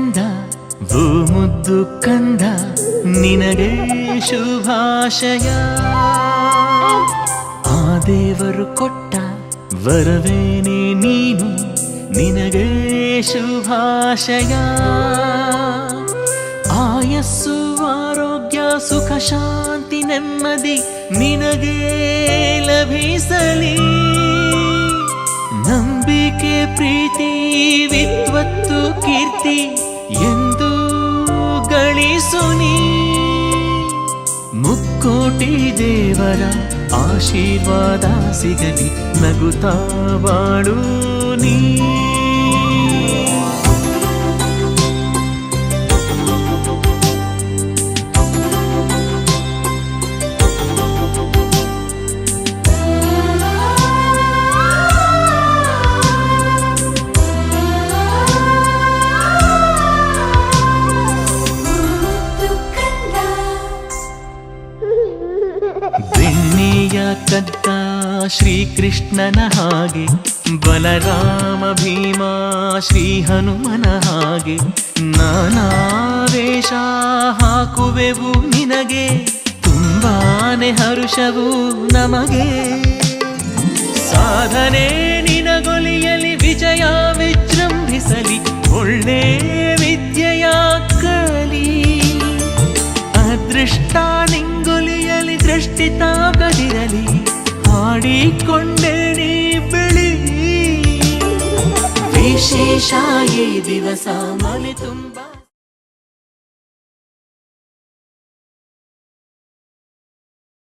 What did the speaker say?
ಕಂದ ಓ ಮುದ್ದು ಕಂದ ನಿನಗೆ ಶುಭಾಶಯ. ಆ ದೇವರು ಕೊಟ್ಟ ವರವೇನೆ ನೀನು, ನಿನಗೆ ಶುಭಾಶಯ. ಆಯಸ್ಸು ಆರೋಗ್ಯ ಸುಖ ಶಾಂತಿ ನೆಮ್ಮದಿ ನಿನಗೆ ಲಭಿಸಲಿ. ನಂಬಿಕೆ ಪ್ರೀತಿ ವಿದ್ವತ್ತು ಕೀರ್ತಿ ಎಂದು ಗಳಿಸು ನೀ. ಮುಕ್ಕೋಟಿ ದೇವರ ಆಶೀರ್ವಾದ ಸಿಗಲಿ, ನಗುತ್ತಾ ಬಾಳು ನೀ. ಬೆಣ್ಣೆಯ ಕದ್ದ ಶ್ರೀಕೃಷ್ಣನ ಹಾಗೆ, ಬಲರಾಮ ಭೀಮ ಶ್ರೀ ಹನುಮನ ಹಾಗೆ ನಾನಾ ವೇಷ ಹಾಕುವೆವು ನಿನಗೆ, ತುಂಬಾನೆ ಹರುಷವು ನಮಗೆ. ಸಾಧನೆ ನಿನಗೊಲಿಯಲಿ, ವಿಜಯ ವಿಜೃಂಭಿಸಲಿ, ಒಳ್ಳೆ ವಿದ್ಯೆಯ ಕಲಿ. ಅದೃಷ್ಟ ನಿಂಗೊಲಿಯಲಿ, ದೃಷ್ಟಿ ತಾಗದಿರಲಿ, ಹಾಡಿಕೊಂಡೆ ನೀ ಬೆಳಿ. ವಿಶೇಷ ಈ ದಿವಸ ಮನೆ ತುಂಬ